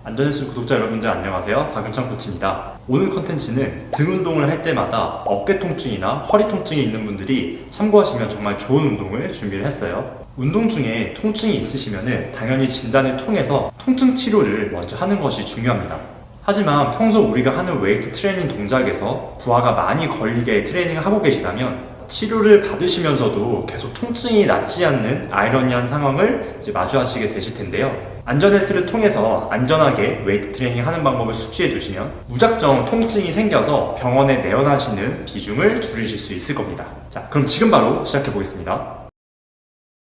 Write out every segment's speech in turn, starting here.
안전뉴스 구독자 여러분들 안녕하세요. 박은창 코치입니다. 오늘 컨텐츠는 등 운동을 할 때마다 어깨 통증이나 허리 통증이 있는 분들이 참고하시면 정말 좋은 운동을 준비를 했어요. 운동 중에 통증이 있으시면 당연히 진단을 통해서 통증 치료를 먼저 하는 것이 중요합니다. 하지만 평소 우리가 하는 웨이트 트레이닝 동작에서 부하가 많이 걸리게 트레이닝을 하고 계시다면 치료를 받으시면서도 계속 통증이 낫지 않는 아이러니한 상황을 마주하시게 되실 텐데요. 안전헬스를 통해서 안전하게 웨이트 트레이닝 하는 방법을 숙지해 두시면 무작정 통증이 생겨서 병원에 내원하시는 비중을 줄이실 수 있을 겁니다. 자, 그럼 지금 바로 시작해 보겠습니다.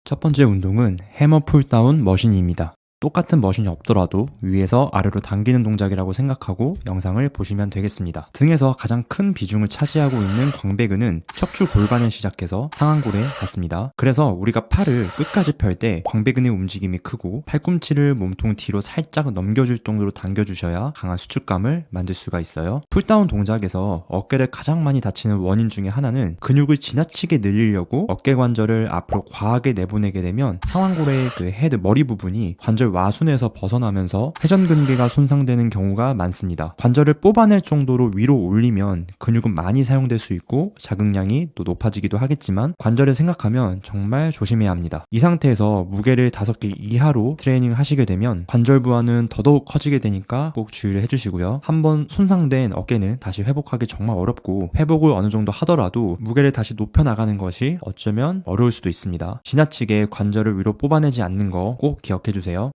첫 번째 운동은 해머 풀다운 머신입니다. 똑같은 머신이 없더라도 위에서 아래로 당기는 동작이라고 생각하고 영상을 보시면 되겠습니다. 등에서 가장 큰 비중을 차지하고 있는 광배근은 척추 골반에 시작해서 상완골에 닿습니다. 그래서 우리가 팔을 끝까지 펼 때 광배근의 움직임이 크고 팔꿈치를 몸통 뒤로 살짝 넘겨줄 정도로 당겨주셔야 강한 수축감을 만들 수가 있어요. 풀다운 동작에서 어깨를 가장 많이 다치는 원인 중에 하나는 근육을 지나치게 늘리려고 어깨 관절을 앞으로 과하게 내보내게 되면 상완골의 그 헤드 머리 부분이 관절 와순에서 벗어나면서 회전근개가 손상되는 경우가 많습니다. 관절을 뽑아낼 정도로 위로 올리면 근육은 많이 사용될 수 있고 자극량이 또 높아지기도 하겠지만 관절을 생각하면 정말 조심해야 합니다. 이 상태에서 무게를 5개 이하로 트레이닝을 하시게 되면 관절 부하는 더더욱 커지게 되니까 꼭 주의를 해주시고요. 한번 손상된 어깨는 다시 회복하기 정말 어렵고 회복을 어느 정도 하더라도 무게를 다시 높여나가는 것이 어쩌면 어려울 수도 있습니다. 지나치게 관절을 위로 뽑아내지 않는 거 꼭 기억해주세요.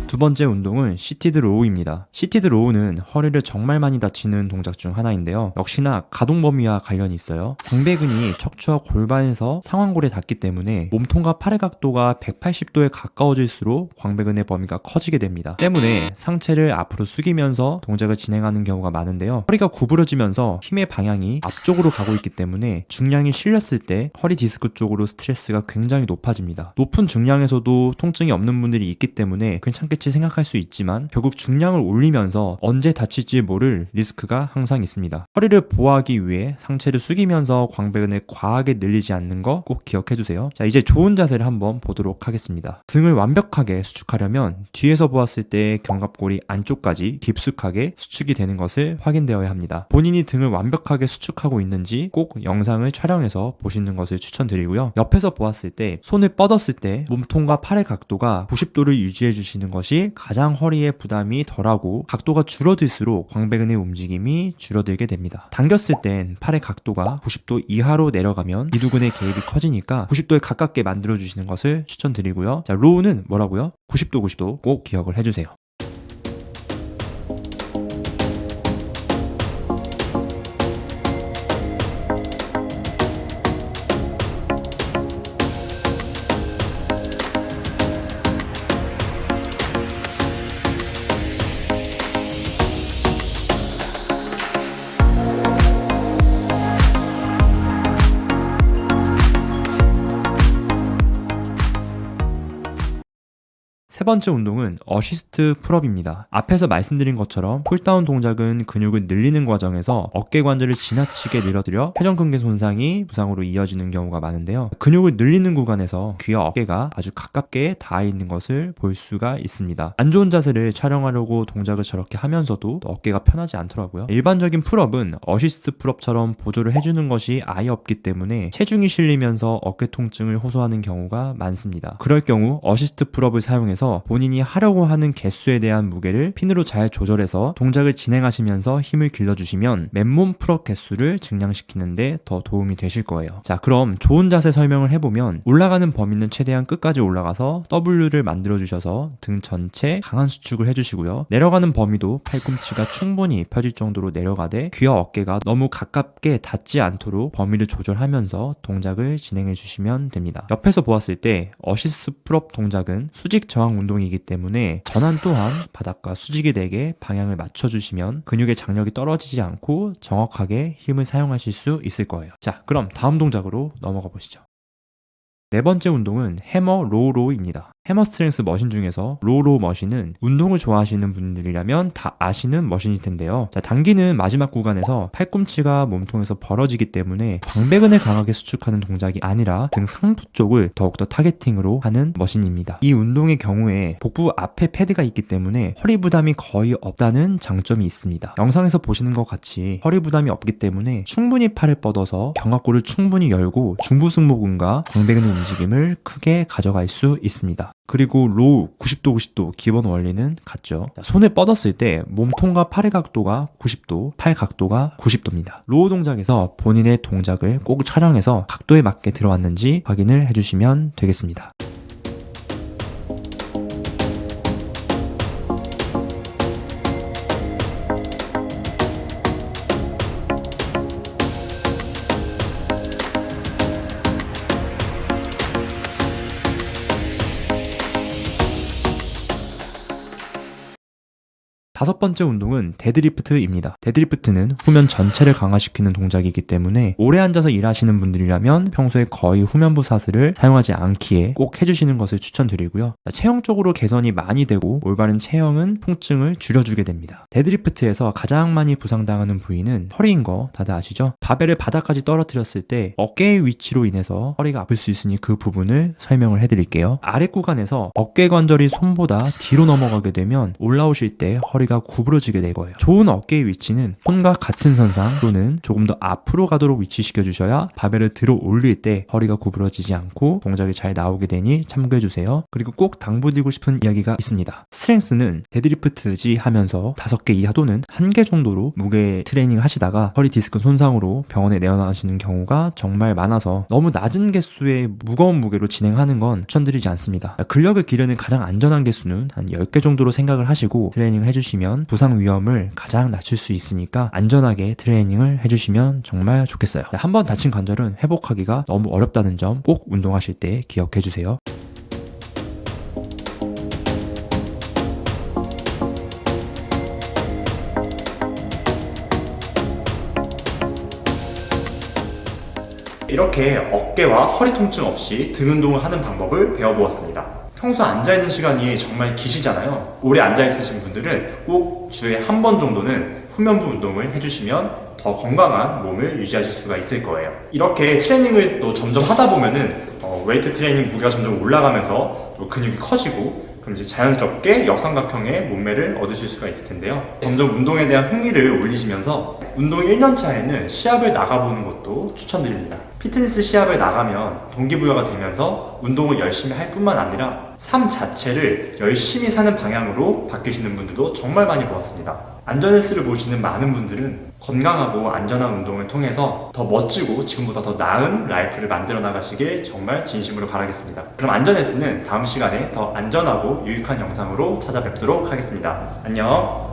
두 번째 운동은 시티드 로우입니다. 시티드 로우는 허리를 정말 많이 다치는 동작 중 하나인데요. 역시나 가동 범위와 관련이 있어요. 광배근이 척추와 골반에서 상완골에 닿기 때문에 몸통과 팔의 각도가 180도에 가까워질수록 광배근의 범위가 커지게 됩니다. 때문에 상체를 앞으로 숙이면서 동작을 진행하는 경우가 많은데요. 허리가 구부러지면서 힘의 방향이 앞쪽으로 가고 있기 때문에 중량이 실렸을 때 허리 디스크 쪽으로 스트레스가 굉장히 높아집니다. 높은 중량에서도 통증이 없는 분들이 있기 때문에 괜찮겠지 생각할 수 있지만 결국 중량을 올리면서 언제 다칠지 모를 리스크가 항상 있습니다. 허리를 보호하기 위해 상체를 숙이면서 광배근을 과하게 늘리지 않는 거 꼭 기억해주세요. 자, 이제 좋은 자세를 한번 보도록 하겠습니다. 등을 완벽하게 수축하려면 뒤에서 보았을 때 견갑골이 안쪽까지 깊숙하게 수축이 되는 것을 확인되어야 합니다. 본인이 등을 완벽하게 수축하고 있는지 꼭 영상을 촬영해서 보시는 것을 추천드리고요. 옆에서 보았을 때 손을 뻗었을 때 몸통과 팔의 각도가 90도를 유지해 주시는 것이 가장 허리에 부담이 덜하고 각도가 줄어들수록 광배근의 움직임이 줄어들게 됩니다. 당겼을 땐 팔의 각도가 90도 이하로 내려가면 이두근의 개입이 커지니까 90도에 가깝게 만들어 주시는 것을 추천드리고요. 자, 로우는 뭐라고요? 90도 90도 꼭 기억을 해주세요. 세 번째 운동은 어시스트 풀업입니다. 앞에서 말씀드린 것처럼 풀다운 동작은 근육을 늘리는 과정에서 어깨 관절을 지나치게 늘어뜨려 회전근개 손상이 부상으로 이어지는 경우가 많은데요. 근육을 늘리는 구간에서 귀와 어깨가 아주 가깝게 닿아 있는 것을 볼 수가 있습니다. 안 좋은 자세를 촬영하려고 동작을 저렇게 하면서도 어깨가 편하지 않더라고요. 일반적인 풀업은 어시스트 풀업처럼 보조를 해주는 것이 아예 없기 때문에 체중이 실리면서 어깨 통증을 호소하는 경우가 많습니다. 그럴 경우 어시스트 풀업을 사용해서 본인이 하려고 하는 개수에 대한 무게를 핀으로 잘 조절해서 동작을 진행하시면서 힘을 길러주시면 맨몸 풀업 개수를 증량시키는데 더 도움이 되실 거예요. 자, 그럼 좋은 자세 설명을 해보면 올라가는 범위는 최대한 끝까지 올라가서 W를 만들어주셔서 등 전체 강한 수축을 해주시고요. 내려가는 범위도 팔꿈치가 충분히 펴질 정도로 내려가되 귀와 어깨가 너무 가깝게 닿지 않도록 범위를 조절하면서 동작을 진행해 주시면 됩니다. 옆에서 보았을 때 어시스트 풀업 동작은 수직 저항 운동이기 때문에 전환 또한 바닥과 수직이 되게 방향을 맞춰주시면 근육의 장력이 떨어지지 않고 정확하게 힘을 사용하실 수 있을 거예요. 자, 그럼 다음 동작으로 넘어가 보시죠. 네 번째 운동은 해머 로우로우입니다. 해머 스트렝스 머신 중에서 로우로우 머신은 운동을 좋아하시는 분들이라면 다 아시는 머신일 텐데요. 자, 당기는 마지막 구간에서 팔꿈치가 몸통에서 벌어지기 때문에 광배근을 강하게 수축하는 동작이 아니라 등 상부 쪽을 더욱더 타겟팅으로 하는 머신입니다. 이 운동의 경우에 복부 앞에 패드가 있기 때문에 허리 부담이 거의 없다는 장점이 있습니다. 영상에서 보시는 것 같이 허리 부담이 없기 때문에 충분히 팔을 뻗어서 견갑골을 충분히 열고 중부승모근과 광배근의 움직임을 크게 가져갈 수 있습니다. 그리고 로우 90도 90도 기본 원리는 같죠. 손을 뻗었을 때 몸통과 팔의 각도가 90도, 팔 각도가 90도입니다. 로우 동작에서 본인의 동작을 꼭 촬영해서 각도에 맞게 들어왔는지 확인을 해주시면 되겠습니다. 다섯 번째 운동은 데드리프트입니다. 데드리프트는 후면 전체를 강화시키는 동작이기 때문에 오래 앉아서 일하시는 분들이라면 평소에 거의 후면부 사슬을 사용하지 않기에 꼭 해주시는 것을 추천드리고요. 체형적으로 개선이 많이 되고 올바른 체형은 통증을 줄여주게 됩니다. 데드리프트에서 가장 많이 부상당하는 부위는 허리인 거 다들 아시죠? 바벨을 바닥까지 떨어뜨렸을 때 어깨의 위치로 인해서 허리가 아플 수 있으니 그 부분을 설명을 해드릴게요. 아래 구간에서 어깨 관절이 손보다 뒤로 넘어가게 되면 올라오실 때 허리가 구부러지게 될 거예요. 좋은 어깨의 위치는 손과 같은 선상 또는 조금 더 앞으로 가도록 위치시켜 주셔야 바벨을 들어 올릴 때 허리가 구부러지지 않고 동작이 잘 나오게 되니 참고해 주세요. 그리고 꼭 당부드리고 싶은 이야기가 있습니다. 스트렝스는 데드리프트지 하면서 5개 이하 또는 1개 정도로 무게 트레이닝 하시다가 허리 디스크 손상으로 병원에 내원하시는 경우가 정말 많아서 너무 낮은 개수의 무거운 무게로 진행하는 건 추천드리지 않습니다. 근력을 기르는 가장 안전한 개수는 한 10개 정도로 생각을 하시고 트레이닝을 해주시면 부상 위험을 가장 낮출 수 있으니까 안전하게 트레이닝을 해주시면 정말 좋겠어요. 한번 다친 관절은 회복하기가 너무 어렵다는 점 꼭 운동하실 때 기억해 주세요. 이렇게 어깨와 허리 통증 없이 등 운동을 하는 방법을 배워보았습니다. 평소 앉아있는 시간이 정말 기시잖아요. 오래 앉아있으신 분들은 꼭 주에 한 번 정도는 후면부 운동을 해주시면 더 건강한 몸을 유지하실 수가 있을 거예요. 이렇게 트레이닝을 또 점점 하다 보면은 웨이트 트레이닝 무게가 점점 올라가면서 또 근육이 커지고 그럼 이제 자연스럽게 역삼각형의 몸매를 얻으실 수가 있을 텐데요. 점점 운동에 대한 흥미를 올리시면서 운동 1년 차에는 시합을 나가보는 것도 추천드립니다. 피트니스 시합을 나가면 동기부여가 되면서 운동을 열심히 할 뿐만 아니라 삶 자체를 열심히 사는 방향으로 바뀌시는 분들도 정말 많이 보았습니다. 안전헬스를 보시는 많은 분들은 건강하고 안전한 운동을 통해서 더 멋지고 지금보다 더 나은 라이프를 만들어 나가시길 정말 진심으로 바라겠습니다. 그럼 안전헬스는 다음 시간에 더 안전하고 유익한 영상으로 찾아뵙도록 하겠습니다. 안녕.